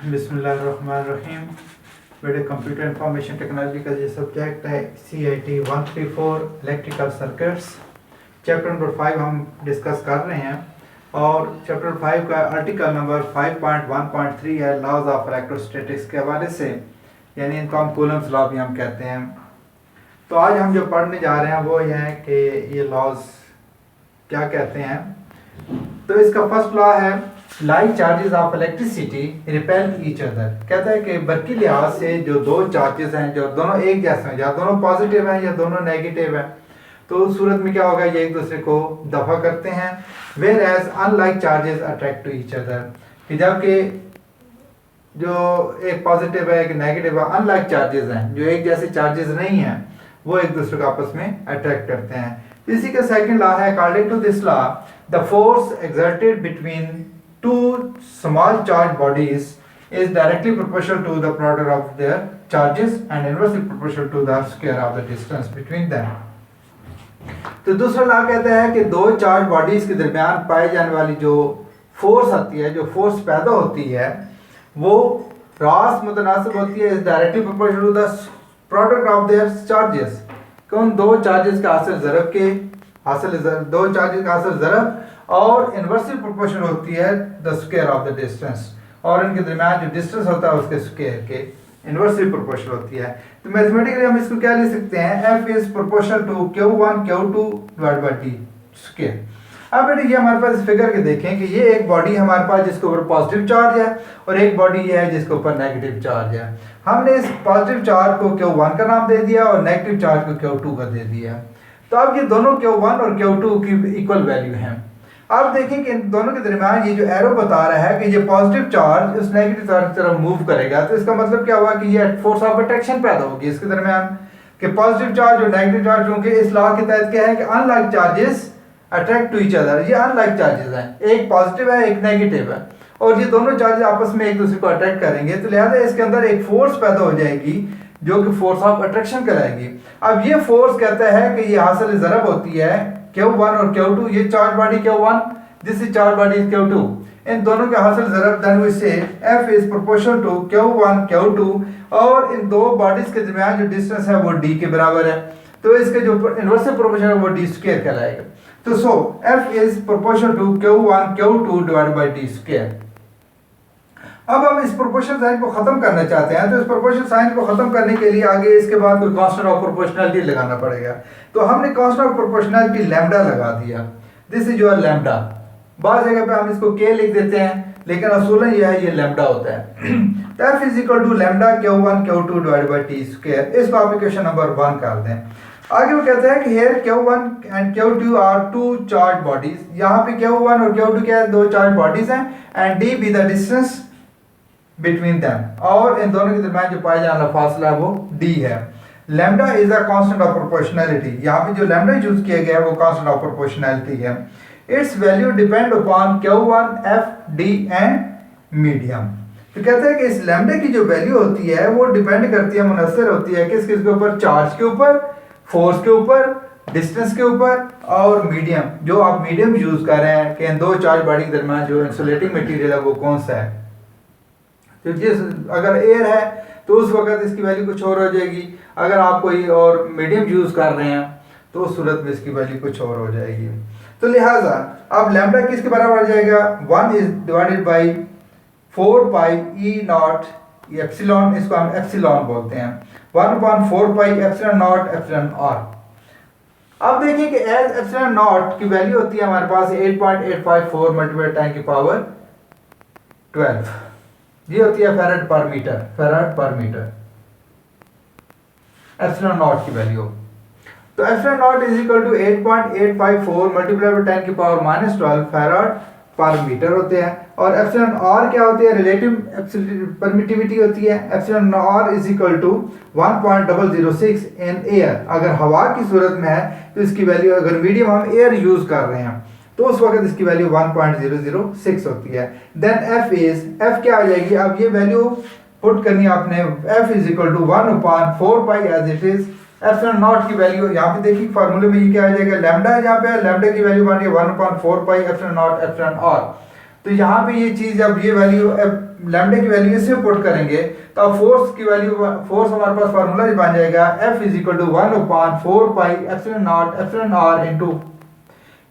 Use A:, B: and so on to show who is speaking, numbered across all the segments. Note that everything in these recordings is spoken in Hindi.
A: बिस्मिल्लाहिर्रहमानिर्रहीम। बेटे कंप्यूटर इंफॉर्मेशन टेक्नोलॉजी का जो सब्जेक्ट है CIT 134 electrical circuits, chapter number 5 हम डिस्कस कर रहे हैं और चैप्टर 5 का आर्टिकल नंबर 5.1.3 है लॉज ऑफ इलेक्ट्रोस्टैटिक्स के हवाले से, यानी इनको हम कूलम्स लॉ भी हम कहते हैं। तो आज हम जो पढ़ने जा रहे हैं वो ये है कि ये लॉज क्या कहते हैं। तो इसका फर्स्ट लॉ है like charges of electricity repel each other. कहता है कि बरकी लिहाज से जो दो चार्जेस हैं जो दोनों एक जैसे हैं, या दोनों पॉजिटिव हैं या दोनों नेगेटिव हैं, तो उस सूरत में क्या होगा, ये एक दूसरे को दफा करते हैं। Whereas unlike charges attract to each other, कि जबकि जो एक पॉजिटिव है एक नेगेटिव है, अनलाइक चार्जेस हैं जो एक जैसे चार्जेस नहीं हैं, वो एक दूसरे को आपस में अट्रैक्ट करते हैं। इसी का सेकंड लॉ है according to this law the force exerted between two small charged bodies is directly proportional to the product of their charges and inversely proportional to the square of the distance between them। तो दूसरा लॉ कहता है कि दो चार्ज बॉडीज के दरमियान पाई जाने वाली जो फोर्स आती है, जो फोर्स पैदा होती है, वो रास मुतनासिब होती है is directly proportional to the product of their charges. कौन दो चार्जेस का हासिल ज़रब के दो चार्जेस का हासिल ज़रब और इन्वर्सली प्रोपोर्शनल होती है the square of the distance, और इनके दरमियान जो डिस्टेंस होता है उसके स्क्वायर के इन्वर्सली प्रोपोर्शनल होती है। तो मैथमेटिकली हम इसको क्या लिख सकते हैं, F is proportional to Q1 Q2 divide by D square. अब बेटे ये हमारे पास फिगर के देखें कि ये एक बॉडी हमारे पास जिसके ऊपर पॉजिटिव चार्ज है और एक बॉडी ये है जिसके ऊपर नेगेटिव चार्ज है। हमने इस पॉजिटिव चार्ज को Q1 का नाम दे दिया और नेगेटिव चार्ज को Q2 का दे दिया। तो अब ये दोनों Q1 और Q2 की इक्वल वैल्यू हैं। अब देखें कि इन दोनों के दरमियान ये जो एरो बता रहा है कि ये पॉजिटिव चार्ज उस नेगेटिव चार्ज की तरफ मूव करेगा, तो इसका मतलब क्या हुआ कि ये फोर्स ऑफ अट्रैक्शन पैदा होगी इसके दरमियान कि पॉजिटिव चार्ज और नेगेटिव चार्ज, क्योंकि इस लॉ के तहत क्या है कि unlike charges attract to each other. ये अनलाइक चार्जेस हैं, एक पॉजिटिव है एक नेगेटिव है, और ये दोनों चार्जेस आपस में एक दूसरे को अट्रैक्ट करेंगे, तो लिहाजा इसके अंदर एक फोर्स पैदा हो जाएगी जो कि फोर्स ऑफ अट्रैक्शन कहलाएगी। अब ये फोर्स कहता है कि ये हासिल ज़रब होती है Q1 और Q2, ये charge body Q1, this is charge body Q2, इन दोनों के हासिल ज़रब then we say F is proportional to Q1 Q2, और इन दो बॉडीज के दरमियान जो डिस्टेंस है वो D के बराबर है, तो इसके जो इनवर्स प्रोपोर्शनल है वो D स्क्वायर कहलाएगा। तो so F is proportional to Q1 Q2 divided by D square. अब हम इस प्रोपोर्शनल साइन को खत्म करना चाहते हैं, तो इस प्रोपोर्शनल साइन को खत्म करने के लिए आगे इसके बाद कोई कांस्टेंट ऑफ प्रोपोर्शनैलिटी लगाना पड़ेगा। तो हमने कांस्टेंट ऑफ प्रोपोर्शनैलिटी लैम्डा लगा दिया, दिस इज योर लैम्डा। बात जगह पे हम इसको K लिख देते हैं, लेकिन असूलन यह है ये लैम्डा होता है। F is equal to lambda Q1 Q2 divided by T square. इसको आप इक्वेशन नंबर 1 कर दें। आगे वो कहता है कि here Q1 and Q2 are two charged bodies। यहाँ पे Q1 और Q2 क्या है, दो चार्ज बॉडीज हैं, and D be the distance between them, और इन दोनों के दरमियान जो पाया जाने वाला फासला है वो D है। Lambda is a constant of proportionality, यहाँ पे जो लैम्डा यूज किया गया है वो कांस्टेंट ऑफ प्रोपोर्शनैलिटी है। It's value depend upon Q1 F D and medium. तो कहते हैं कि इस लैम्डा की जो वैल्यू होती है वो डिपेंड करती है, मुनसर होती है किस किस के ऊपर, चार्ज के ऊपर, फोर्स के ऊपर, डिस्टेंस के ऊपर, और मीडियम, जो आप मीडियम यूज कर रहे हैं कि इन दो चार्ज बॉडी के दरमियान जो इंसुलेटिंग मटेरियल है वो कौन सा है। तो जिस अगर एयर है तो उस वक्त इसकी वैल्यू कुछ और हो जाएगी, अगर आप कोई और मीडियम यूज कर रहे हैं तो उस सूरत में इसकी वैल्यू कुछ और हो जाएगी। तो लिहाजा अब लैम्डा किसके बराबर आ जाएगा, 1 is divided by 4 pi e naught epsilon, इसको हम एप्सिलॉन बोलते हैं, 1/4 pi epsilon naught epsilon r. अब देखिए कि एज एप्सिलॉन नॉट की वैल्यू होती है हमारे पास 8.854 मल्टीप्लाई 10 की पावर 12, ये होती है फैराड पर मीटर एप्सिलॉन नॉट की वैल्यू। तो epsilon naught is equal to 8.854 multiply by 10 की पावर -12 फैराड पर मीटर होते हैं। और एप्सिलॉन आर क्या होती है, रिलेटिव परमिटिविटी होती है। Epsilon r is equal to 1.006 in air, अगर हवा की सूरत में है तो इसकी वैल्यू, अगर मीडियम हम एयर यूज कर रहे हैं तो उस वक्त इसकी वैल्यू 1.006 होती है। देन F क्या आ जाएगी, अब ये वैल्यू पुट करनी है आपने, F is equal to 1/4 pi as it is epsilon naught की वैल्यू, यहाँ पे देखिए फार्मूले में ये क्या आ जाएगा, लैम्डा है, यहाँ पे लैम्डा की वैल्यू बन रही है 1/4 pi epsilon naught epsilon r. तो यहाँ पे ये चीज, अब ये वैल्यू लैम्डा की वैल्यू इसमें पुट करेंगे तो अब फोर्स की वैल्यू, फोर्स हमारे पास फार्मूला बन जाएगा F is equal to 1/4 pi epsilon naught epsilon r into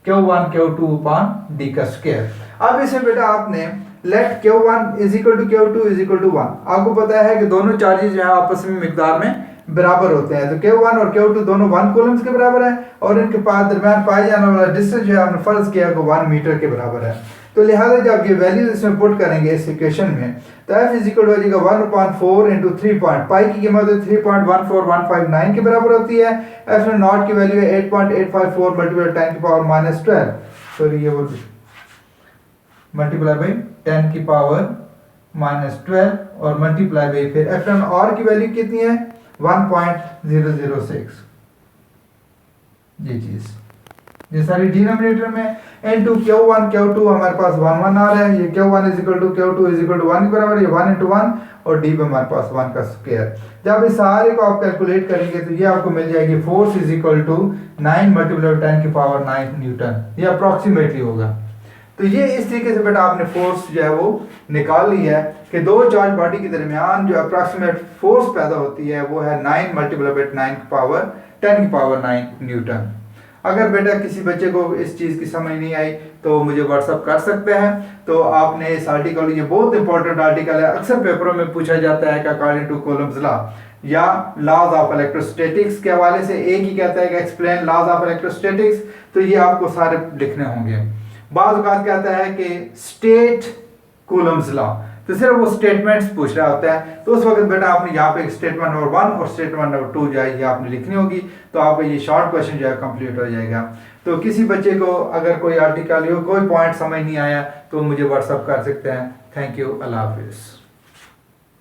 A: Q1 Q2 upon d का स्क्वायर। अब इसमें बेटा आपने let Q1 is equal to Q2 is equal to 1, आपको पता है कि दोनों चार्जेस जो है आपस में मिकदार में बराबर होते हैं, तो Q1 और Q2 दोनों 1 कूलम्स के बराबर है और इनके पास दरमियान पाए जाने वाला डिस्टेंस जो है हमने फर्ज किया कि 1 मीटर के बराबर है। तो लिहाजा जब ये वैल्यूज इसमें पुट करेंगे इस इक्वेशन में तो F इज इक्वल टू हो जाएगा 1/4 इंटू 3 पॉइंट, पाई की कीमत 3.14159 के बराबर होती है। F नॉट की वैल्यू है 8.854 मल्टीप्लाई 10 की पावर माइनस 12, सॉरी ये वो मल्टीप्लाई बाई 10 की पावर माइनस 12 और मल्टीप्लाई बाई फिर F और की वैल्यू कितनी है 1.006, ये चीज ये सारी डिनोमिनेटर में इनटू Q1 Q2 हमारे पास 1 1 आ रहा है, ये Q1 is equal to Q2 is equal to 1 के बराबर है, ये 1 इंटू 1 और d पे हमारे पास 1 का स्क्वायर। जब इस सारे को आप कैलकुलेट करेंगे तो ये आपको मिल जाएगी force is equal to 9 multiply 10 की पावर 9 न्यूटन, ये अप्रोक्सीमेटली होगा। तो ये इस तरीके से बेटा आपने फोर्स जो है वो निकाल ली है कि दो चार्ज बॉडी के दरमियान जो अप्रॉक्सीमेट फोर्स पैदा होती है वो है 9 मल्टीप्लाई बाई 9 की पावर 10 की पावर 9 न्यूटन। अगर बेटा किसी बच्चे को इस चीज़ की समझ नहीं आई तो मुझे व्हाट्सअप कर सकते हैं। तो आपने इस आर्टिकल, ये बहुत इंपॉर्टेंट आर्टिकल है, अक्सर पेपरों में पूछा जाता है कि अकॉर्डिंग टू कूलम्स लॉ या लॉज ऑफ इलेक्ट्रोस्टैटिक्स के हवाले से एक ही कहता है कि एक्सप्लेन लॉज ऑफ इलेक्ट्रोस्टैटिक्स, तो ये आपको सारे लिखने होंगे। बाज़ औक़ात कहता है कि स्टेट कूलम्स लॉ, तो सिर्फ वो स्टेटमेंट्स पूछ रहा होता है, तो उस वक्त बेटा आपने यहाँ पे स्टेटमेंट नंबर 1 और स्टेटमेंट नंबर 2 जो है ये आपने लिखनी होगी, तो आपका ये शॉर्ट क्वेश्चन जो है कंप्लीट हो जाएगा। तो किसी बच्चे को अगर कोई आर्टिकल या कोई पॉइंट समझ नहीं आया तो मुझे व्हाट्सअप कर सकते हैं। थैंक यू, अल्लाह हाफिज़।